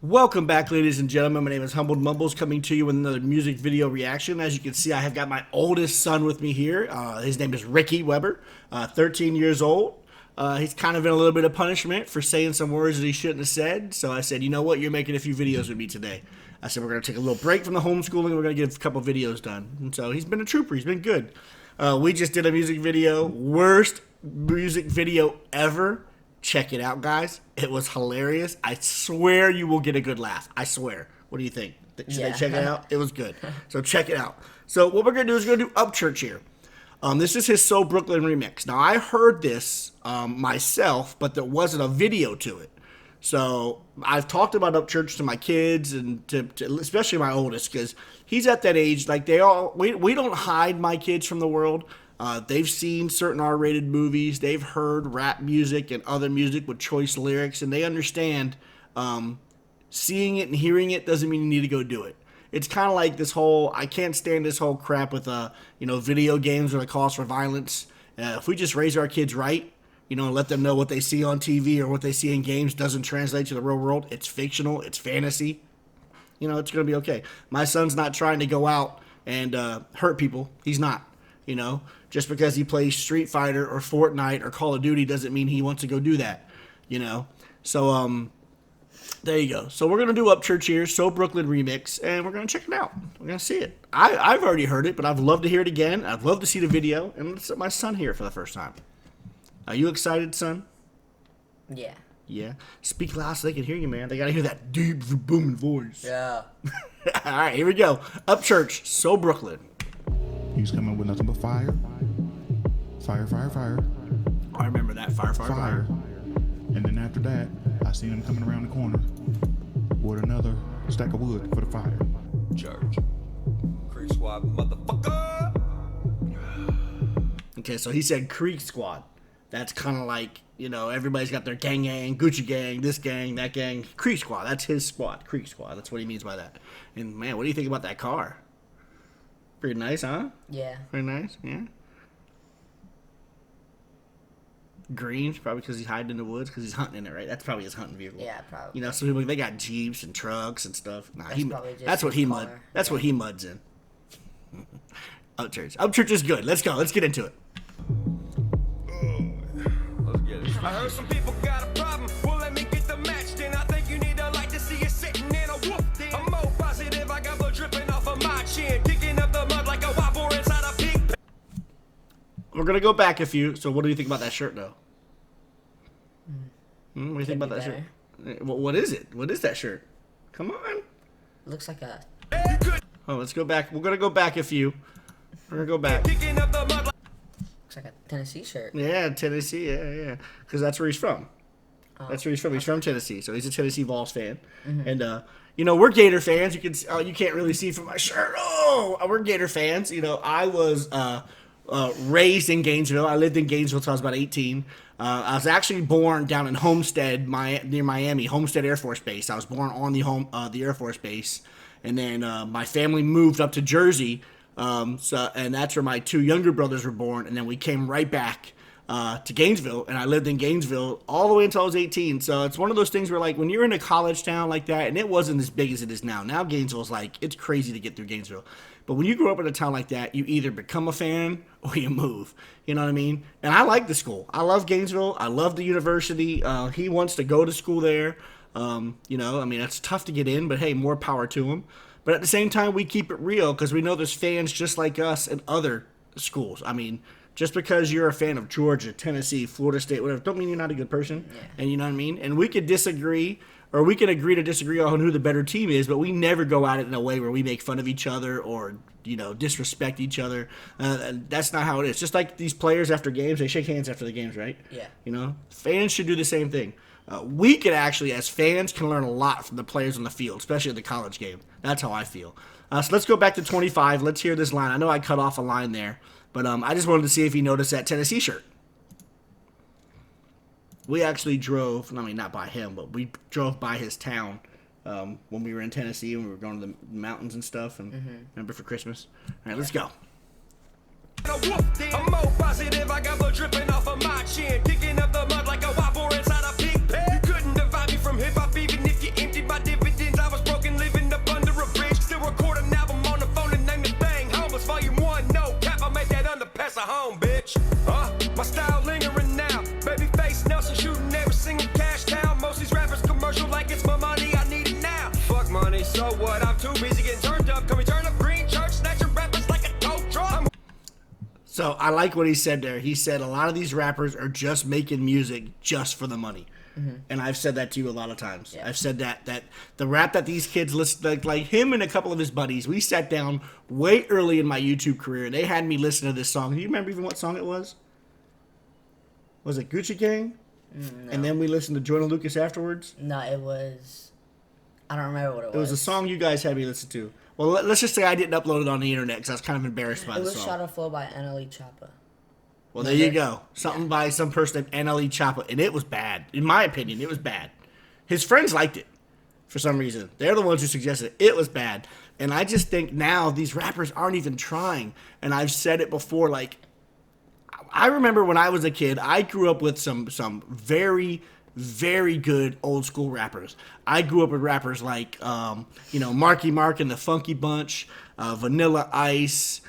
Welcome back, ladies and gentlemen. My name is Humbled Mumbles, coming to you with another music video reaction. As you can see, I have got my oldest son with me here. His name is Ricky Weber, 13 years old. He's kind of in a little bit of punishment for saying some words that he shouldn't have said. So I said, you know what, you're making a few videos with me today. I said, we're going to take a little break from the homeschooling and we're going to get a couple videos done. And so he's been a trooper. He's been good. We just did a music video. Worst music video ever. Check it out, guys. It was hilarious. I swear you will get a good laugh. I swear. What do you think? Should I check it out? It was good. So check it out. So what we're going to do is we're going to do Upchurch here. This is his So Brooklyn remix. Now, I heard this myself, but there wasn't a video to it. So I've talked about Upchurch to my kids and to especially my oldest, because he's at that age. Like we don't hide my kids from the world. They've seen certain R-rated movies. They've heard rap music and other music with choice lyrics, and they understand seeing it and hearing it doesn't mean you need to go do it. It's kind of like this whole, I can't stand this whole crap with video games or the cause for violence. If we just raise our kids right, and let them know what they see on TV or what they see in games doesn't translate to the real world. It's fictional. It's fantasy. It's going to be okay. My son's not trying to go out and hurt people. He's not. Just because he plays Street Fighter or Fortnite or Call of Duty doesn't mean he wants to go do that, So, there you go. So we're going to do Upchurch here, So Brooklyn remix, and we're going to check it out. We're going to see it. I've already heard it, but I'd love to hear it again. I'd love to see the video, and let's let my son hear it for the first time. Are you excited, son? Yeah. Yeah? Speak loud so they can hear you, man. They got to hear that deep, booming voice. Yeah. All right, here we go. Upchurch, So Brooklyn. He's coming with nothing but fire. Fire, fire, fire. I remember that. Fire, fire, fire. And then after that, I seen him coming around the corner with another stack of wood for the fire. Church. Creek Squad, motherfucker. Okay, so he said Creek Squad. That's kind of like, everybody's got their gang, Gucci gang, this gang, that gang. Creek Squad, that's his squad. Creek Squad, that's what he means by that. And, man, what do you think about that car? Pretty nice, huh? Yeah. Pretty nice, yeah. Green, probably because he's hiding in the woods, because he's hunting in it, right? That's probably his hunting vehicle. Yeah, probably. Some people, they got Jeeps and trucks and stuff. Nah, that's what he muds in. Upchurch. Upchurch is good. Let's go. Let's get into it. Let's get it. I heard some people got a problem. Well, let me get the match. Then I think you need to like to see it sitting in a whoop. I'm more positive. I got blood dripping off of my chin, kicking up the mud like a wobble inside a pig. We're gonna go back a few. So, what do you think about that shirt, though? What do you think about that shirt? What is it? What is that shirt? Come on. Looks like a. Oh, let's go back. We're gonna go back a few. We're gonna go back. Kicking up the mud. Looks like a Tennessee shirt. Yeah, Tennessee. Yeah. Because that's where he's from. That's where he's from. He's from Tennessee, so he's a Tennessee Vols fan. And we're Gator fans. You can't really see from my shirt. Oh, we're Gator fans. I was raised in Gainesville. I lived in Gainesville until I was about 18. I was actually born down in Homestead, near Miami, Homestead Air Force Base. I was born on the Air Force Base, and then my family moved up to Jersey. And that's where my two younger brothers were born, and then we came right back to Gainesville, and I lived in Gainesville all the way until I was 18. So it's one of those things where, like, when you're in a college town like that, and it wasn't as big as it is now. Now Gainesville's like, it's crazy to get through Gainesville. But when you grow up in a town like that, you either become a fan or you move. You know what I mean? And I like the school. I love Gainesville. I love the university. He wants to go to school there. It's tough to get in, but hey, more power to him. But at the same time, we keep it real because we know there's fans just like us in other schools. I mean, just because you're a fan of Georgia, Tennessee, Florida State, whatever, don't mean you're not a good person. Yeah. And you know what I mean? And we could disagree, or we can agree to disagree on who the better team is, but we never go at it in a way where we make fun of each other or, disrespect each other. That's not how it is. Just like these players after games, they shake hands after the games, right? Yeah. Fans should do the same thing. We could actually, as fans, can learn a lot from the players on the field, especially at the college game. That's how I feel. So let's go back to 25. Let's hear this line. I know I cut off a line there, but I just wanted to see if he noticed that Tennessee shirt. We actually drove, not by him, but we drove by his town when we were in Tennessee and we were going to the mountains and stuff. And remember for Christmas? All right, let's go. I'm more positive. I got blood dripping off of my chin, kicking up the mud like a wobble inside a pig pen. You couldn't divide me from hip hop even if you emptied my dividend. my money, I need it now. Fuck money, so what? I'm too busy getting turned up. Can we turn up green church, snatching rappers like a tow truck? So I like what he said there. He said a lot of these rappers are just making music just for the money. And I've said that to you a lot of times. Yeah. I've said that the rap that these kids listen, like him and a couple of his buddies, we sat down way early in my YouTube career. They had me listen to this song. Do you remember even what song it was? Was it Gucci Gang? No. And then we listened to Jordan Lucas afterwards? No, it was. I don't remember what it was. It was a song you guys had me listen to. Well, let's just say I didn't upload it on the internet because I was kind of embarrassed by It the was song. Shot of Flow by NLE Choppa. Well, there you go. Something by some person named NLE Choppa, and it was bad. In my opinion, it was bad. His friends liked it for some reason. They're the ones who suggested it. It was bad. And I just think now these rappers aren't even trying. And I've said it before, like, I remember when I was a kid, I grew up with some very, very good old school rappers. I grew up with rappers like, Marky Mark and the Funky Bunch, Vanilla Ice,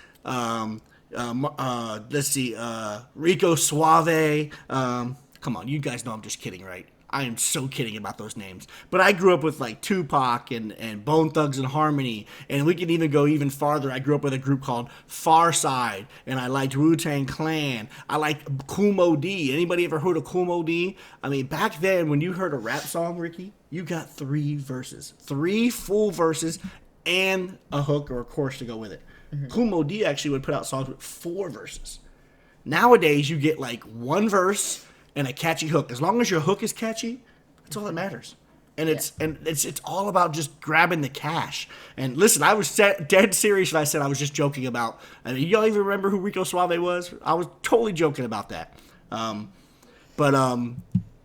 let's see, Rico Suave. Come on, you guys know I'm just kidding, right? I am so kidding about those names. But I grew up with like Tupac and Bone Thugs and Harmony, and we can even go even farther. I grew up with a group called Far Side, and I liked Wu-Tang Clan. I liked Kool Moe Dee. Anybody ever heard of Kool Moe Dee? I mean, back then when you heard a rap song, Ricky, you got 3 verses, 3 full verses, and a hook or a chorus to go with it. Kool Moe Dee actually would put out songs with 4 verses. Nowadays, you get like 1 verse and a catchy hook. As long as your hook is catchy, that's all that matters. And it's all about just grabbing the cash. And listen, I was dead serious when I said I was just joking about. I mean, y'all even remember who Rico Suave was? I was totally joking about that.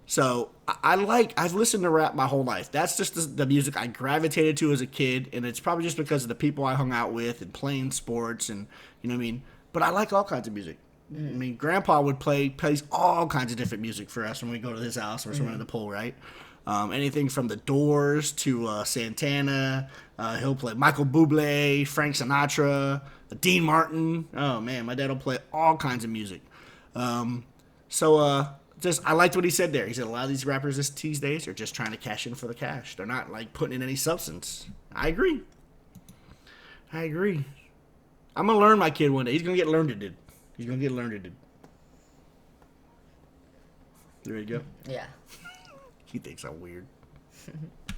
So I've listened to rap my whole life. That's just the music I gravitated to as a kid, and it's probably just because of the people I hung out with and playing sports, and you know what I mean. But I like all kinds of music. I mean, Grandpa would plays all kinds of different music for us when we go to his house or somewhere in the pool, right? Anything from The Doors to Santana. He'll play Michael Bublé, Frank Sinatra, Dean Martin. Oh man, my dad will play all kinds of music. Just I liked what he said there. He said a lot of these rappers these days are just trying to cash in for the cash. They're not like putting in any substance. I agree. I'm gonna learn my kid one day. He's gonna get learned. There you go. Yeah. He thinks I'm weird.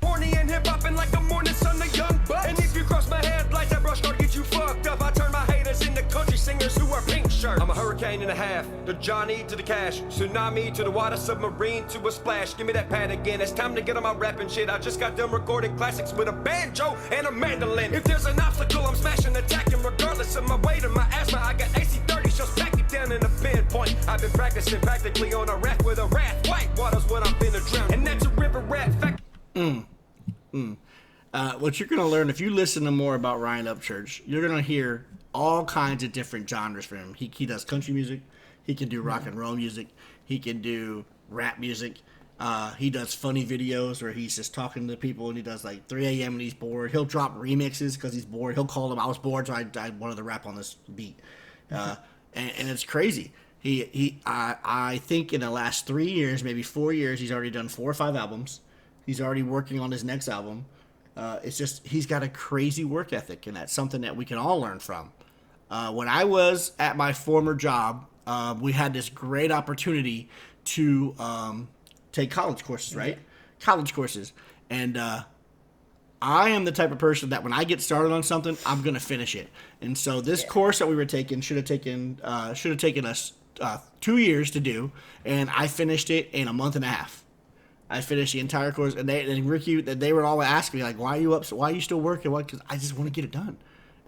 Horny and hip hopping like a morning sun, a young buck. And if you cross my headlights, that brush gonna get you fucked up. I turn my haters into country singers who wear pink shirts. I'm a hurricane and a half, the Johnny to the cash, tsunami to the water, submarine to a splash. Give me that pad again. It's time to get on my rapping shit. I just got done recording classics with a banjo and a mandolin. If there's an obstacle, I'm smashing, attacking, regardless of my weight or my asthma. I got AC-30 shows back you down in a pinpoint. I've been practicing practically on a raft with a raft. White water's when I'm finna drown, and that's a river rat fact. What you're going to learn, if you listen to more about Ryan Upchurch, you're going to hear all kinds of different genres from him. He does country music. He can do rock and roll music. He can do rap music. He does funny videos where he's just talking to people, and he does like 3 a.m. and he's bored. He'll drop remixes because he's bored. He'll call them, I was bored, so I wanted to rap on this beat. And it's crazy. I think in the last 3 years, maybe 4 years, he's already done 4 or 5 albums. He's already working on his next album. It's just he's got a crazy work ethic, and that's something that we can all learn from. When I was at my former job, we had this great opportunity to take college courses, right? Yeah. College courses. And I am the type of person that when I get started on something, I'm going to finish it. And so this course that we were taking should have taken us 2 years to do, and I finished it in a month and a half. I finished the entire course, and Ricky, they were all asking me, like, why are you up? Why are you still working? What? Because I just want to get it done.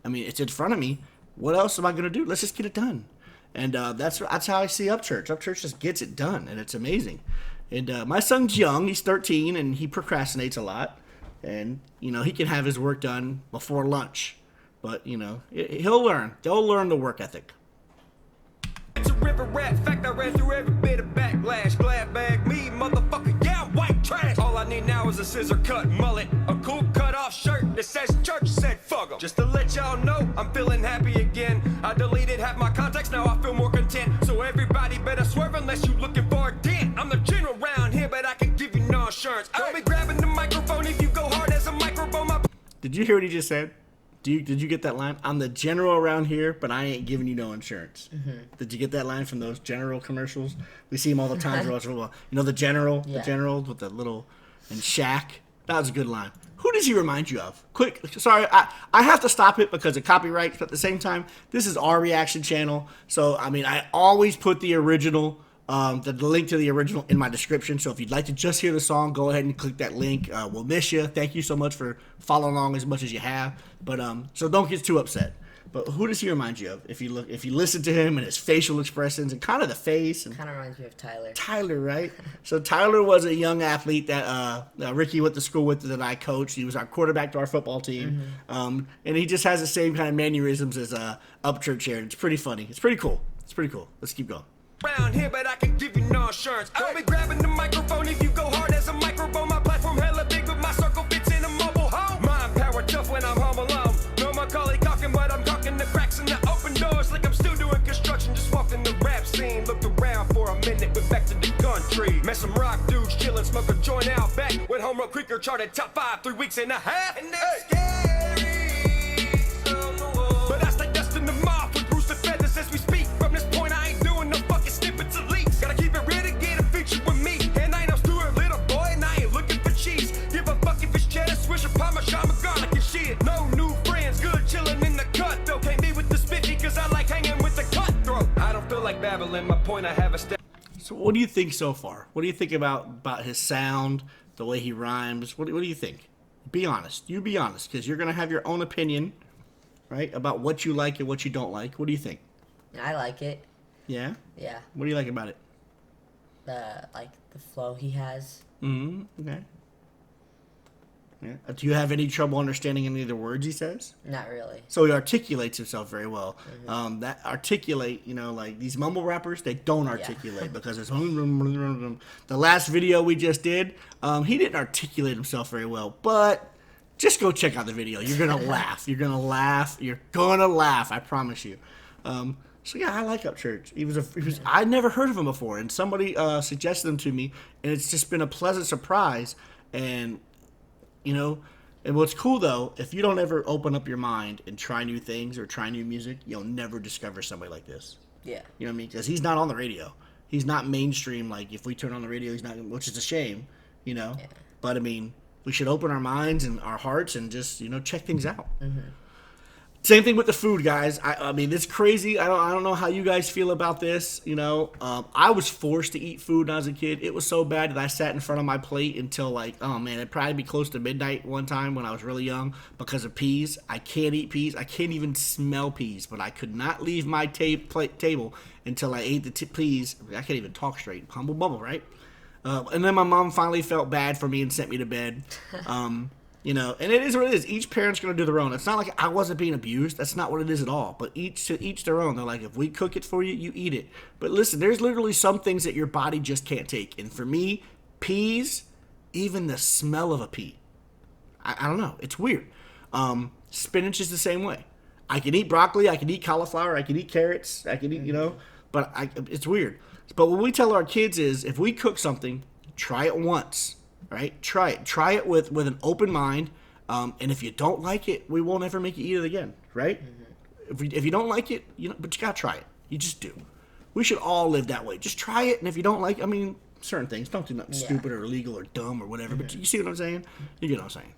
I mean, it's in front of me. What else am I going to do? Let's just get it done. And that's how I see Upchurch. Upchurch just gets it done, and it's amazing. And my son's young. He's 13, and he procrastinates a lot. And, he can have his work done before lunch. But, he'll learn. They'll learn the work ethic. It's a river rat fact. I ran through every bit of backlash. Glad bag me, motherfucker. Yeah, I'm white trash. All I need now is a scissor cut mullet, a cool cut off shirt that says church, said fuck 'em. Just to let y'all know, I'm feeling happy again. I deleted half my contacts, now I feel more content. So everybody better swerve unless you looking for a dent. I'm the general round here, but I can give you no insurance. I'll be grabbing the microphone Did you hear what he just said? Did you get that line? I'm the general around here, but I ain't giving you no insurance. Did you get that line from those general commercials? We see them all the time for us football. You know the general with the little and Shaq. That was a good line. Who does he remind you of? Quick, sorry, I have to stop it because of copyright. But at the same time, this is our reaction channel, so I mean, I always put the original. The link to the original in my description. So if you'd like to just hear the song, go ahead and click that link. We'll miss you. Thank you so much for following along as much as you have. But so don't get too upset. But who does he remind you of? If you listen to him and his facial expressions and kind of the face. And kind of reminds me of Tyler. Tyler, right? So Tyler was a young athlete that Ricky went to school with that I coached. He was our quarterback to our football team. And he just has the same kind of mannerisms as Upchurch here. It's pretty funny. It's pretty cool. Let's keep going. Around here, but I can give you no insurance. I'll be grabbing the microphone if you go hard as a microphone. My platform hella big, but my circle fits in a mobile home. Mind power tough when I'm home alone. No Macaulay talking, but I'm talking the cracks in the open doors like I'm still doing construction. Just walked in the rap scene, looked around for a minute, went back to the country. Met some rock dudes chilling, smoke a joint out back. Went home real quicker, charted top 5, 3 weeks and a half. And that's scary. But I stay dusting them off with rooster feathers as we speak. From this point, I ain't doing no fucking snippets of leaks. Gotta keep it real to get a feature with me. And I ain't no Stewart, little boy, and I ain't looking for cheese. Give a fuck if it's cheddar, swisher, parmesan, garlic and shit. No new friends, good chilling in the cut though. Can't be with the spiffy, cause I like hanging with the cutthroat. I don't feel like babbling, my point I have a step. So what do you think so far? What do you think about his sound, the way he rhymes? What do you think? Be honest. You be honest, because you're going to have your own opinion, right, about what you like and what you don't like. What do you think? I like it. Yeah? Yeah. What do you like about it? The flow he has. Okay. Yeah. Do you have any trouble understanding any of the words he says? Not really. So he articulates himself very well. That articulate, like these mumble rappers, they don't articulate because it's the last video we just did. He didn't articulate himself very well, but just go check out the video. You're gonna laugh. You're gonna laugh. I promise you. So yeah, I like Upchurch. I'd never heard of him before, and somebody suggested him to me, and it's just been a pleasant surprise. And and what's cool though, if you don't ever open up your mind and try new things or try new music, you'll never discover somebody like this. Yeah. You know what I mean? Because he's not on the radio. He's not mainstream. Like if we turn on the radio, he's not, which is a shame, Yeah. But I mean, we should open our minds and our hearts and just check things out. Same thing with the food, guys. I mean, it's crazy. I don't know how you guys feel about this. I was forced to eat food when I was a kid. It was so bad that I sat in front of my plate until it'd probably be close to midnight one time when I was really young because of peas. I can't eat peas. I can't even smell peas, but I could not leave my table until I ate the peas. I can't even talk straight. Humble bubble, right? And then my mom finally felt bad for me and sent me to bed. And it is what it is. Each parent's going to do their own. It's not like I wasn't being abused. That's not what it is at all. But each their own. They're like, if we cook it for you, you eat it. But listen, there's literally some things that your body just can't take. And for me, peas, even the smell of a pea, I don't know. It's weird. Spinach is the same way. I can eat broccoli. I can eat cauliflower. I can eat carrots. I can eat, but it's weird. But what we tell our kids is if we cook something, try it once. Right? Try it with an open mind, and if you don't like it, we won't ever make you eat it again, right? If you don't like it, but you gotta try it. You just do. We should all live that way. Just try it, and if you don't like, certain things, don't do nothing stupid or illegal or dumb or whatever. But you see what I'm saying? You get what I'm saying?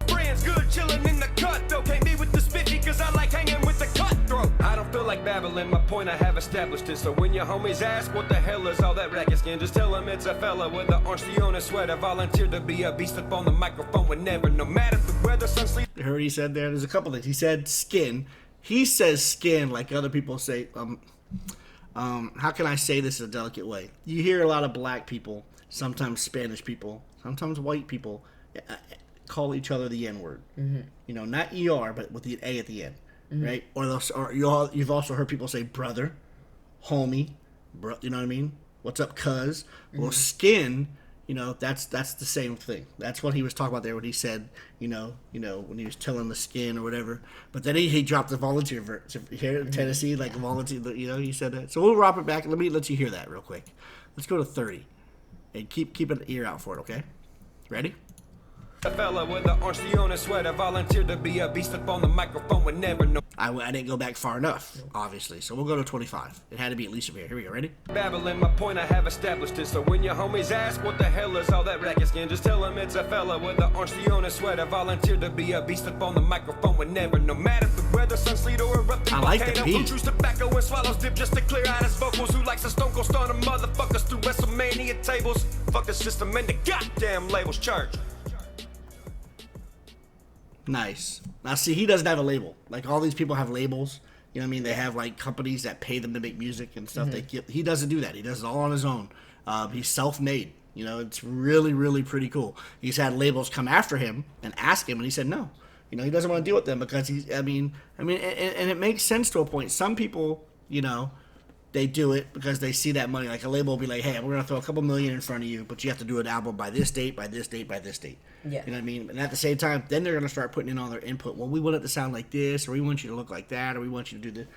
Friends good chilling in the cut though. Can't be with the spiffy cause I like hanging with the cutthroat. I don't feel like babbling, my point I have established it. So when your homies ask what the hell is all that racket skin, just tell them it's a fella with an orange Leona sweater. Volunteered to be a beast up on the microphone whenever, no matter the weather, sun, sleep. You heard what he said there? There's a couple things. He said skin. He says skin like other people say. How can I say this in a delicate way? You hear a lot of black people, sometimes Spanish people, sometimes white people call each other the N-word. Not ER, but with the A at the end, right? Or you've also heard people say brother, homie, you know what I mean? What's up, cuz? Well, skin, that's the same thing. That's what he was talking about there when he said, when he was telling the skin or whatever. But then he dropped the volunteer verse here in Tennessee, like volunteer. He said that. So we'll wrap it back. Let me let you hear that real quick. Let's go to 30, and keep an ear out for it. Okay, ready? A fella with an orange Leona sweater volunteered to be a beast up on the microphone would never know. I didn't go back far enough, obviously. So we'll go to 25. It had to be at least from here. Here we go. Ready? Babbling, my point I have established it. So when your homies ask what the hell is all that racket skin, just tell them it's a fella with an orange Leona sweater volunteered to be a beast up on the microphone would never, no matter the weather, sun, sleet, or erupting I like the volcano. Who beat. chews tobacco and swallows dip just to clear out his vocals. Who likes to stone cold stun them motherfuckers through WrestleMania tables. Fuck the system and the goddamn labels, church. Nice. Now, see, he doesn't have a label. Like, all these people have labels. You know what I mean? They have, like, companies that pay them to make music and stuff. He doesn't do that. He does it all on his own. He's self-made. You know, it's really, really pretty cool. He's had labels come after him and ask him, and he said no. You know, he doesn't want to deal with them because he's, I mean, and it makes sense to a point. Some people, you know, they do it because they see that money. Like, a label will be like, hey, we're going to throw a couple million in front of you, but you have to do an album by this date, by this date, by this date. Yeah. You know what I mean? And at the same time, then they're going to start putting in all their input. Well, we want it to sound like this, or we want you to look like that, or we want you to do this.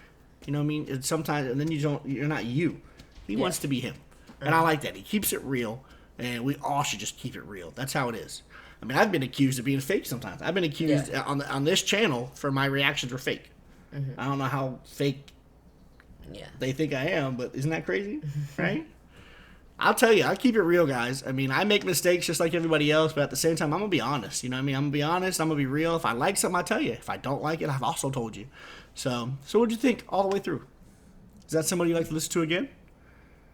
You know what I mean? And sometimes, and then you're not you. He wants to be him. And I like that. He keeps it real, and we all should just keep it real. That's how it is. I mean, I've been accused of being fake sometimes. I've been accused on this channel for my reactions were fake. I don't know how fake they think I am, but isn't that crazy? Right? I'll tell you, I keep it real, guys. I mean, I make mistakes just like everybody else, but at the same time, I'm going to be honest. You know what I mean? I'm going to be honest. I'm going to be real. If I like something, I tell you. If I don't like it, I've also told you. So what'd you think all the way through? Is that somebody you like to listen to again?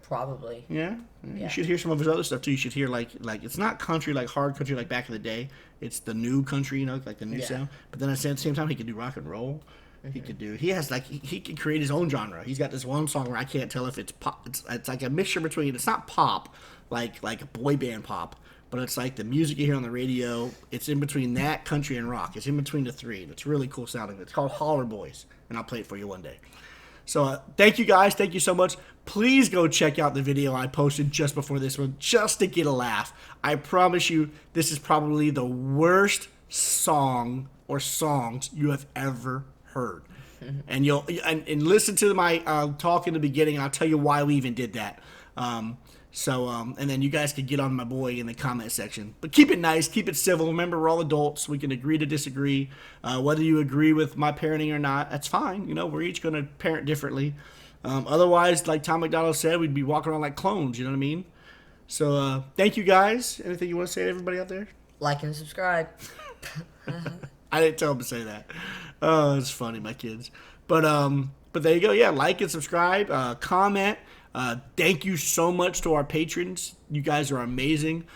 Probably. Yeah? You should hear some of his other stuff, too. You should hear, like it's not country, like hard country, like back in the day. It's the new country, you know, like the new sound. But then at the same time, he can do rock and roll. He has, like, he can create his own genre. He's got this one song where I can't tell if it's pop. It's like a mixture between, it's not pop, like a boy band pop, but it's like the music you hear on the radio. It's in between that, country, and rock. It's in between the three. It's really cool sounding. It's called Holler Boys, and I'll play it for you one day. So thank you, guys. Thank you so much. Please go check out the video I posted just before this one, just to get a laugh. I promise you, this is probably the worst song or songs you have ever heard. And you'll and listen to my talk in the beginning, and I'll tell you why we even did that. And then you guys can get on my boy in the comment section. But keep it nice, keep it civil. Remember, we're all adults. We can agree to disagree. Whether you agree with my parenting or not, that's fine. You know, we're each going to parent differently. Otherwise, like Tom McDonald said, we'd be walking around like clones. You know what I mean? So thank you, guys. Anything you want to say to everybody out there? Like and subscribe. I didn't tell them to say that. Oh, it's funny, my kids. But there you go. Yeah, like and subscribe. Comment. Thank you so much to our patrons. You guys are amazing.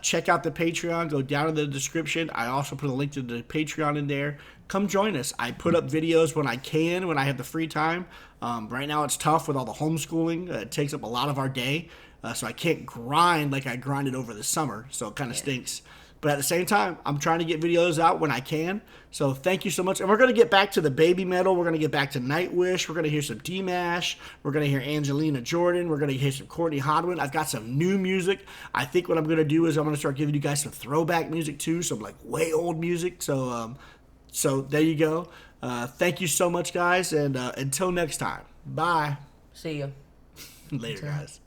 Check out the Patreon. Go down in the description. I also put a link to the Patreon in there. Come join us. I put up videos when I can, when I have the free time. Right now it's tough with all the homeschooling. It takes up a lot of our day. So I can't grind like I grinded over the summer. So it kind of stinks. But at the same time, I'm trying to get videos out when I can. So thank you so much. And we're going to get back to the baby metal. We're going to get back to Nightwish. We're going to hear some D-Mash. We're going to hear Angelina Jordan. We're going to hear some Courtney Hodwin. I've got some new music. I think what I'm going to do is I'm going to start giving you guys some throwback music too. Some like way old music. So there you go. Thank you so much, guys. And until next time. Bye. See you. Later, guys.